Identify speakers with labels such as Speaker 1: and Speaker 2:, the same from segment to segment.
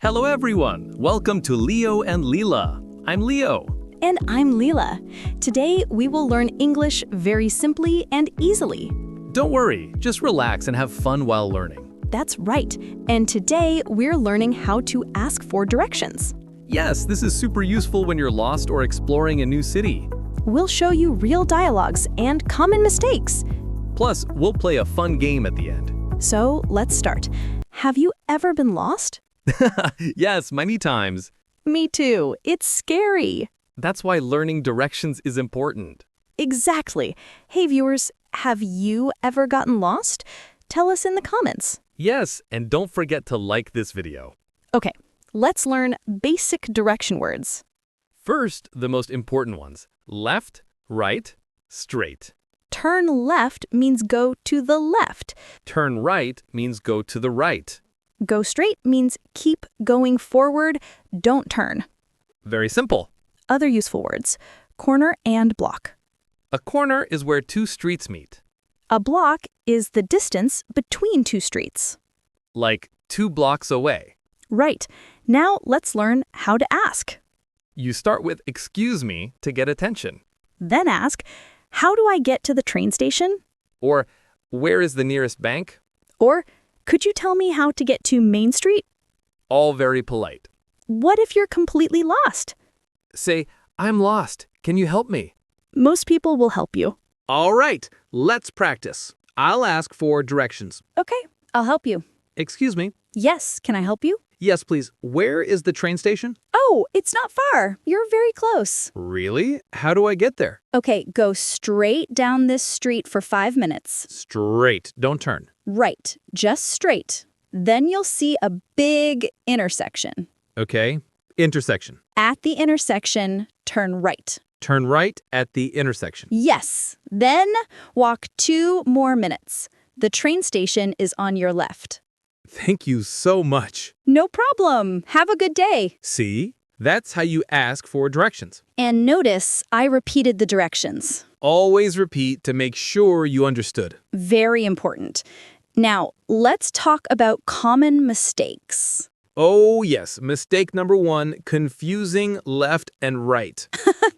Speaker 1: Hello everyone! Welcome to Leo and Lila. I'm Leo.
Speaker 2: And I'm Lila. Today, we will learn English very simply and easily.
Speaker 1: Don't worry, just relax and have fun while learning.
Speaker 2: That's right. And today, we're learning how to ask for directions.
Speaker 1: Yes, this is super useful when you're lost or exploring a new city.
Speaker 2: We'll show you real dialogues and common mistakes.
Speaker 1: Plus, we'll play a fun game at the end.
Speaker 2: So, let's start. Have you ever been lost?
Speaker 1: Yes, many times.
Speaker 2: Me too. It's scary.
Speaker 1: That's why learning directions is important.
Speaker 2: Exactly. Hey viewers, have you ever gotten lost? Tell us in the comments.
Speaker 1: Yes, and don't forget to like this video.
Speaker 2: Okay, let's learn basic direction words.
Speaker 1: First, the most important ones. Left, right, straight.
Speaker 2: Turn left means go to the left.
Speaker 1: Turn right means go to the right.
Speaker 2: Go straight means keep going forward, don't turn.
Speaker 1: Very simple.
Speaker 2: Other useful words, corner and block.
Speaker 1: A corner is where two streets meet.
Speaker 2: A block is the distance between two streets.
Speaker 1: Like 2 blocks away.
Speaker 2: Right. Now let's learn how to ask.
Speaker 1: You start with "excuse me" to get attention.
Speaker 2: Then ask, how do I get to the train station?
Speaker 1: Or, where is the nearest bank?
Speaker 2: Or, could you tell me how to get to Main Street?
Speaker 1: All very polite.
Speaker 2: What if you're completely lost?
Speaker 1: Say, "I'm lost. Can you help me?"
Speaker 2: Most people will help you.
Speaker 3: All right, let's practice. I'll ask for directions.
Speaker 2: Okay, I'll help you.
Speaker 3: Excuse me.
Speaker 2: Yes, can I help you?
Speaker 3: Yes, please. Where is the train station?
Speaker 2: Oh, it's not far. You're very close.
Speaker 3: Really? How do I get there?
Speaker 2: Okay, go straight down this street for 5 minutes.
Speaker 3: Straight. Don't turn.
Speaker 2: Right, just straight. Then you'll see a big intersection.
Speaker 3: Okay. Intersection.
Speaker 2: At the intersection, turn right.
Speaker 3: Turn right at the intersection.
Speaker 2: Yes. Then walk 2 more minutes. The train station is on your left.
Speaker 3: Thank you so much.
Speaker 2: No problem. Have a good day.
Speaker 3: See? That's how you ask for directions.
Speaker 2: And notice I repeated the directions.
Speaker 3: Always repeat to make sure you understood.
Speaker 2: Very important. Now, let's talk about common mistakes.
Speaker 3: Oh, yes. Mistake number 1, confusing left and right.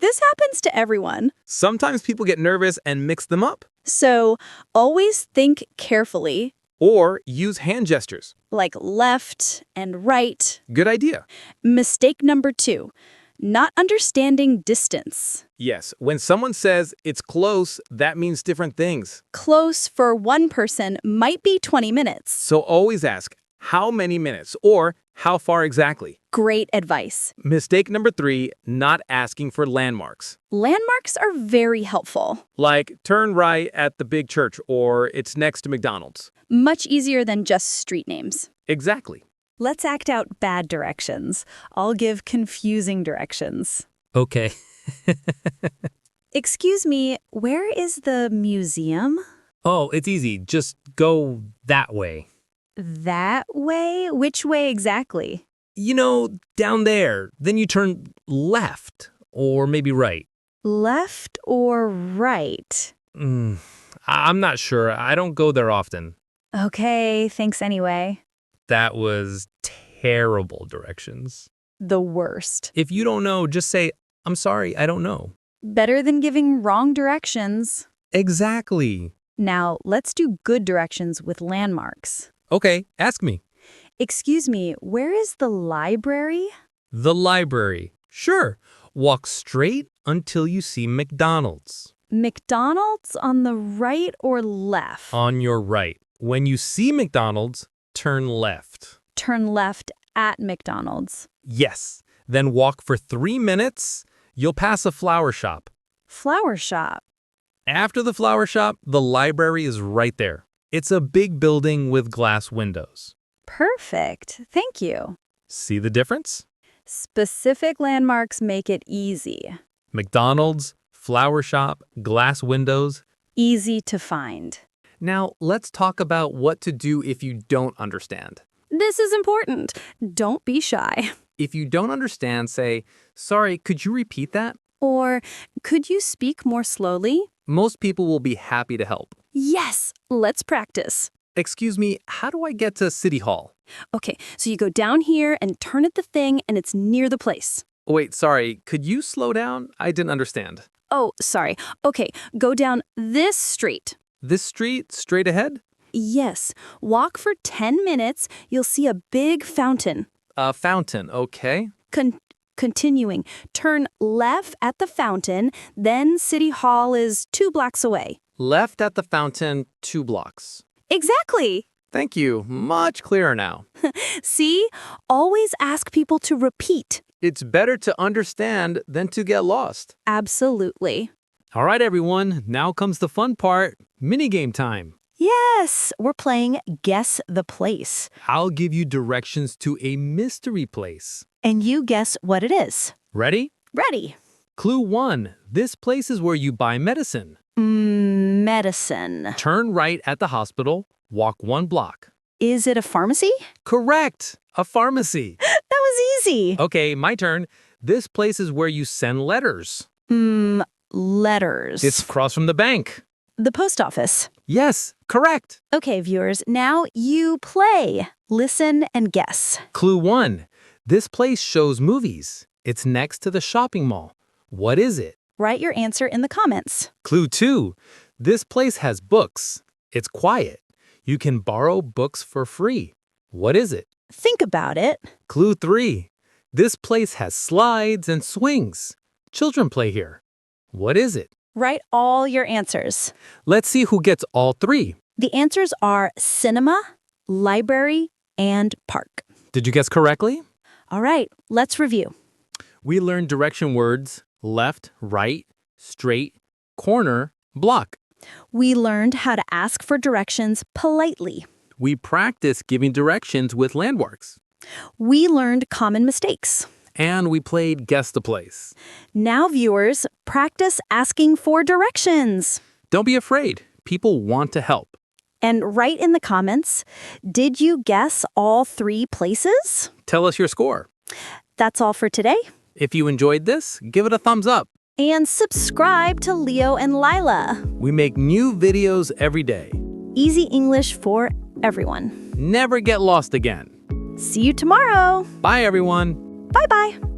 Speaker 2: This happens to everyone.
Speaker 3: Sometimes people get nervous and mix them up.
Speaker 2: So, always think carefully,
Speaker 3: Or use hand gestures.
Speaker 2: like left and right.
Speaker 3: Good idea.
Speaker 2: Mistake number 2, not understanding distance.
Speaker 3: Yes, when someone says it's close, that means different things.
Speaker 2: Close for one person might be 20 minutes.
Speaker 3: So always ask, how many minutes? Or how far exactly?
Speaker 2: Great advice.
Speaker 3: Mistake number 3, not asking for landmarks.
Speaker 2: Landmarks are very helpful.
Speaker 3: Like, turn right at the big church, or it's next to McDonald's.
Speaker 2: Much easier than just street names.
Speaker 3: Exactly.
Speaker 2: Let's act out bad directions. I'll give confusing directions.
Speaker 1: Okay.
Speaker 2: Excuse me, where is the museum?
Speaker 1: Oh, it's easy. Just go that way.
Speaker 2: That way? Which way exactly?
Speaker 1: You know, down there. Then you turn left, or maybe right.
Speaker 2: Left or right?
Speaker 1: I'm not sure. I don't go there often.
Speaker 2: Okay, thanks anyway.
Speaker 1: That was terrible directions.
Speaker 2: The worst.
Speaker 1: If you don't know, just say, "I'm sorry, I don't know."
Speaker 2: Better than giving wrong directions.
Speaker 1: Exactly.
Speaker 2: Now, let's do good directions with landmarks.
Speaker 1: Okay, ask me.
Speaker 2: Excuse me, where is the library?
Speaker 1: The library. Sure. Walk straight until you see McDonald's.
Speaker 2: McDonald's on the right or left?
Speaker 1: On your right. When you see McDonald's, turn left.
Speaker 2: Turn left at McDonald's.
Speaker 1: Yes. Then walk for 3 minutes. You'll pass a flower shop.
Speaker 2: Flower shop.
Speaker 1: After the flower shop, the library is right there. It's a big building with glass windows.
Speaker 2: Perfect. Thank you.
Speaker 1: See the difference?
Speaker 2: Specific landmarks make it easy.
Speaker 1: McDonald's, flower shop, glass windows.
Speaker 2: Easy to find.
Speaker 3: Now, let's talk about what to do if you don't understand.
Speaker 2: This is important. Don't be shy.
Speaker 3: If you don't understand, say, "Sorry, could you repeat that?"
Speaker 2: Or, could you speak more slowly?
Speaker 3: Most people will be happy to help.
Speaker 2: Yes, let's practice.
Speaker 1: Excuse me, how do I get to City Hall?
Speaker 4: Okay, so you go down here and turn at the thing, and it's near the place.
Speaker 1: Wait, sorry, could you slow down? I didn't understand.
Speaker 4: Oh, sorry. Okay, go down this street.
Speaker 1: This street, straight ahead?
Speaker 4: Yes, walk for 10 minutes. You'll see a big fountain.
Speaker 1: A fountain, okay.
Speaker 4: Continuing, turn left at the fountain, then City Hall is 2 blocks away.
Speaker 1: Left at the fountain, 2 blocks.
Speaker 4: Exactly.
Speaker 1: Thank you, much clearer now.
Speaker 4: See? Always ask people to repeat.
Speaker 1: It's better to understand than to get lost.
Speaker 4: Absolutely.
Speaker 1: All right, everyone, now comes the fun part, minigame time.
Speaker 2: Yes, we're playing Guess the Place.
Speaker 1: I'll give you directions to a mystery place.
Speaker 2: And you guess what it is.
Speaker 1: Ready?
Speaker 2: Ready.
Speaker 1: Clue 1. This place is where you buy medicine.
Speaker 2: Medicine.
Speaker 1: Turn right at the hospital, walk 1 block.
Speaker 2: Is it a pharmacy?
Speaker 1: Correct! A pharmacy.
Speaker 2: That was easy.
Speaker 1: Okay, my turn. This place is where you send letters.
Speaker 2: Letters.
Speaker 1: It's across from the bank.
Speaker 2: the post office.
Speaker 1: Yes, correct.
Speaker 2: Okay, viewers, now you play. Listen and guess.
Speaker 1: Clue 1. This place shows movies. It's next to the shopping mall. What is it?
Speaker 2: Write your answer in the comments.
Speaker 1: Clue 2. This place has books. It's quiet. You can borrow books for free. What is it?
Speaker 2: Think about it.
Speaker 1: Clue 3. This place has slides and swings. Children play here. What is it?
Speaker 2: Write all your answers.
Speaker 1: Let's see who gets all 3.
Speaker 2: The answers are cinema, library, and park.
Speaker 1: Did you guess correctly?
Speaker 2: All right, let's review.
Speaker 1: We learned direction words: left, right, straight, corner, block.
Speaker 2: We learned how to ask for directions politely.
Speaker 1: We practiced giving directions with landmarks.
Speaker 2: We learned common mistakes.
Speaker 1: And we played Guess the Place.
Speaker 2: Now, viewers, practice asking for directions.
Speaker 1: Don't be afraid. People want to help.
Speaker 2: And write in the comments, did you guess all 3 places?
Speaker 1: Tell us your score.
Speaker 2: That's all for today.
Speaker 1: If you enjoyed this, give it a thumbs up.
Speaker 2: And subscribe to Leo and Lila.
Speaker 1: We make new videos every day.
Speaker 2: Easy English for everyone.
Speaker 1: Never get lost again.
Speaker 2: See you tomorrow.
Speaker 1: Bye, everyone.
Speaker 2: Bye-bye.